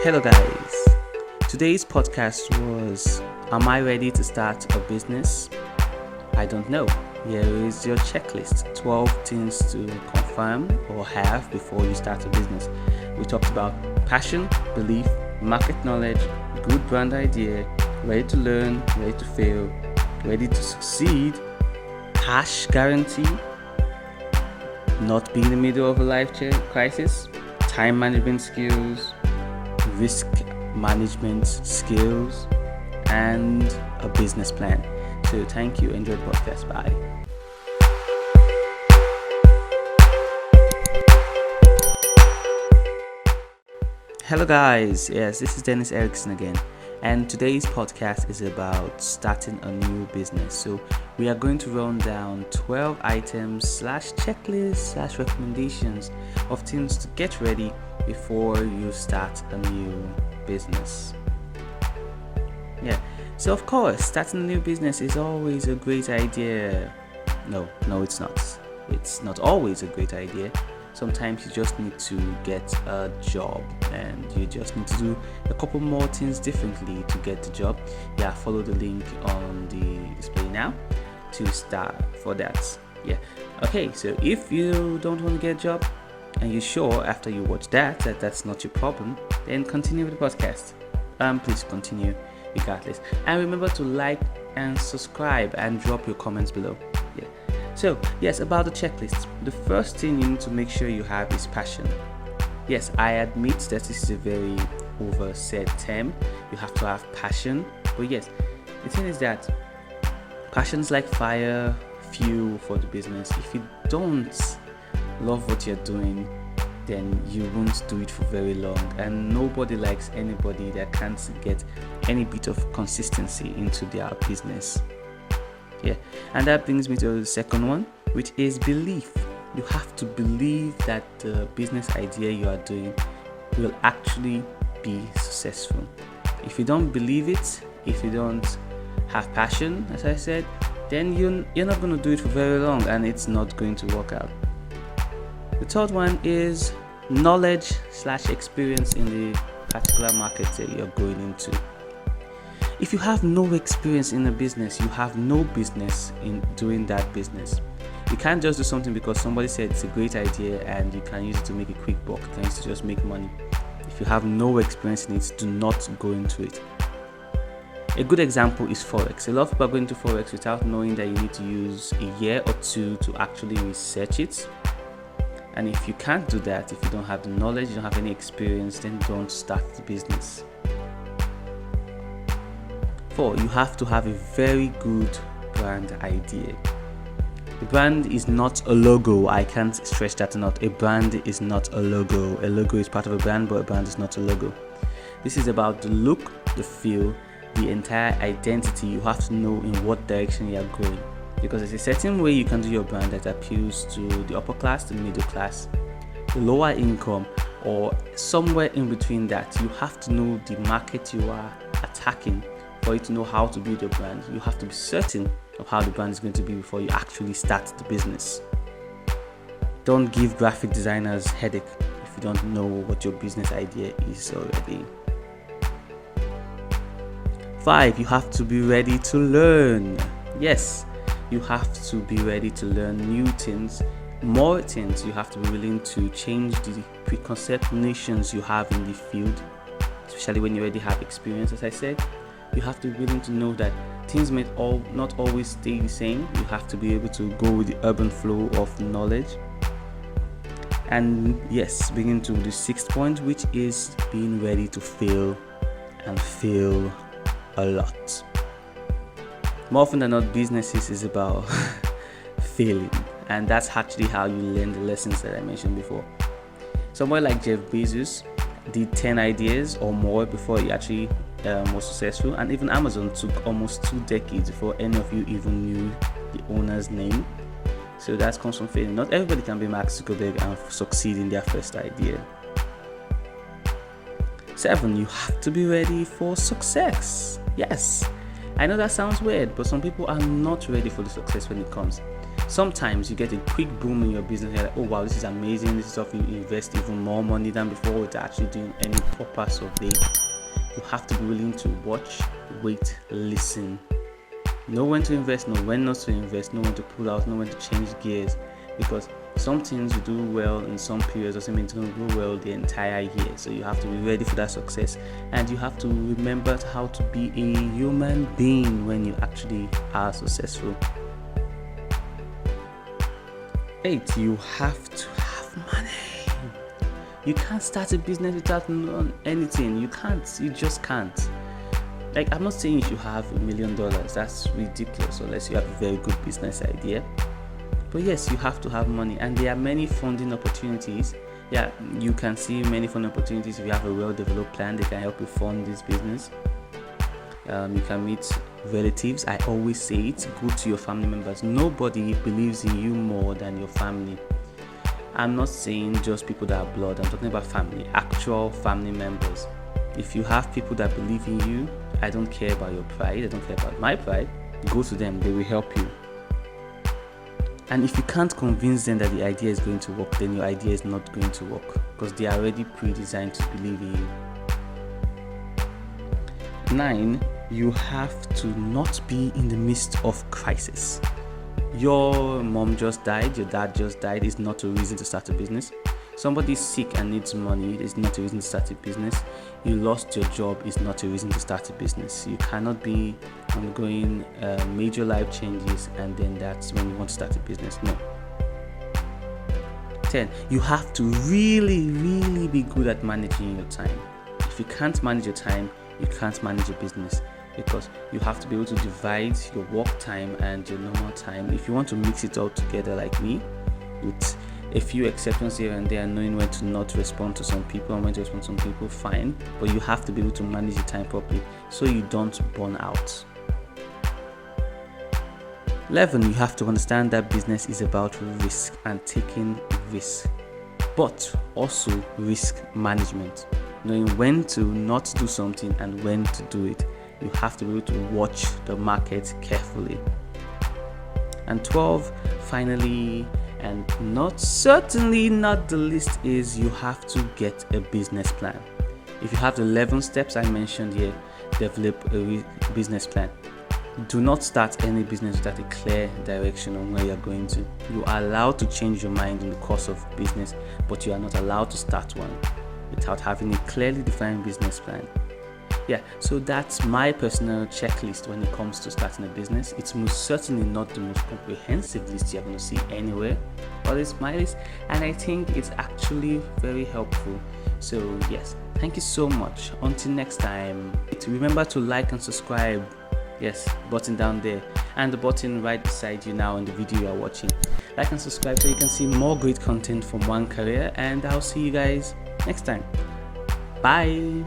Hello guys, today's podcast was, am I ready to start a business? I don't know. Here is your checklist, 12 things to confirm or have before you start a business. We talked about passion, belief, market knowledge, good brand idea, ready to learn, ready to fail, ready to succeed, cash guarantee, not being in the middle of a life crisis, time management skills, risk management skills, and a business plan. So thank you. Enjoy the podcast. Bye. Hello guys. Yes, this is Dennis Erickson again. And today's podcast is about starting a new business. So we are going to run down 12 items / checklists / recommendations of things to get ready before you start a new business. Yeah. So of course, starting a new business is always a great idea. No, it's not. It's not always a great idea. Sometimes you just need to get a job and you just need to do a couple more things differently to get the job. Yeah, follow the link on the display now to start for that. Yeah. Okay, so if you don't want to get a job and you're sure after you watch that that's not your problem, then continue with the podcast. Please continue regardless. And remember to like and subscribe and drop your comments below. Yeah. So, yes, about the checklist. The first thing you need to make sure you have is passion. Yes, I admit that this is a very oversaid term. You have to have passion. But yes, the thing is that passion is like fire, fuel for the business. If you don't love what you're doing, then you won't do it for very long. And nobody likes anybody that can't get any bit of consistency into their business. Yeah, and that brings me to the second one, which is belief. You have to believe that the business idea you are doing will actually be successful. If you don't believe it, if you don't have passion, as I said, then you're not going to do it for very long and it's not going to work out. The third one is knowledge / experience in the particular market that you're going into. If you have no experience in a business, you have no business in doing that business. You can't just do something because somebody said it's a great idea and you can use it to make a quick buck. You can use it to just make money. If you have no experience in it, do not go into it. A good example is Forex. A lot of people are going into Forex without knowing that you need to use a year or two to actually research it. And if you can't do that, if you don't have the knowledge, you don't have any experience, then don't start the business. 4, you have to have a very good brand idea. The brand is not a logo. I can't stress that enough. A brand is not a logo. A logo is part of a brand, but a brand is not a logo. This is about the look, the feel, the entire identity. You have to know in what direction you are going. Because there's a certain way you can do your brand that appeals to the upper class, the middle class, the lower income, or somewhere in between that. You have to know the market you are attacking for you to know how to build your brand. You have to be certain of how the brand is going to be before you actually start the business. Don't give graphic designers headache if you don't know what your business idea is already. 5, you have to be ready to learn. Yes, you have to be ready to learn new things, more things. You have to be willing to change the preconceived notions you have in the field, especially when you already have experience, as I said. You have to be willing to know that things may not always stay the same. You have to be able to go with the urban flow of knowledge. And yes, begin to the 6th point, which is being ready to fail and fail a lot. More often than not, businesses is about failing, and that's actually how you learn the lessons that I mentioned before. Someone like Jeff Bezos did 10 ideas or more before he actually was successful, and even Amazon took almost 2 decades before any of you even knew the owner's name. So that comes from failing. Not everybody can be Mark Zuckerberg and succeed in their first idea. 7, you have to be ready for success. Yes, I know that sounds weird, but some people are not ready for the success when it comes. Sometimes you get a quick boom in your business. You're like, oh wow, this is amazing. This is how you invest even more money than before without actually doing any proper survey. You have to be willing to watch, wait, listen. Know when to invest, know when not to invest, know when to pull out, know when to change gears. Because some things you do well in some periods doesn't mean it's going to go well the entire year. So you have to be ready for that success, and you have to remember how to be a human being when you actually are successful. 8, you have to have money. You can't start a business without anything. You can't. You just can't. Like, I'm not saying you should have $1 million. That's ridiculous unless you have a very good business idea. But yes, you have to have money, and there are many funding opportunities. Yeah, you can see many funding opportunities. If you have a well-developed plan, they can help you fund this business. You can meet relatives. I always say it, go to your family members. Nobody believes in you more than your family. I'm not saying just people that are blood. I'm talking about family, actual family members. If you have people that believe in you, I don't care about your pride. I don't care about my pride. Go to them. They will help you. And if you can't convince them that the idea is going to work, then your idea is not going to work, because they are already pre-designed to believe in you. 9, you have to not be in the midst of crisis. Your mom just died, your dad just died is not a reason to start a business. Somebody is sick and needs money is not a reason to start a business. You lost your job is not a reason to start a business. You cannot be undergoing major life changes and then that's when you want to start a business. No. 10, you have to really be good at managing your time. If you can't manage your time, you can't manage your business, because you have to be able to divide your work time and your normal time. If you want to mix it all together like me, with a few exceptions here and there, knowing when to not respond to some people and when to respond to some people, fine, but you have to be able to manage your time properly so you don't burn out. 11, you have to understand that business is about risk and taking risk, but also risk management, knowing when to not do something and when to do it. You have to be able to watch the market carefully. And 12, finally, and certainly not the least, is you have to get a business plan. If you have the 11 steps I mentioned here, develop a business plan. Do not start any business without a clear direction on where you're going to. You are allowed to change your mind in the course of business, but you are not allowed to start one without having a clearly defined business plan. Yeah, so that's my personal checklist when it comes to starting a business. It's most certainly not the most comprehensive list you're going to see anywhere, but it's my list, and I think it's actually very helpful. So yes, thank you so much. Until next time, remember to like and subscribe. Yes, button down there, and the button right beside you now in the video you are watching. Like and subscribe so you can see more great content from One Career, and I'll see you guys next time. Bye.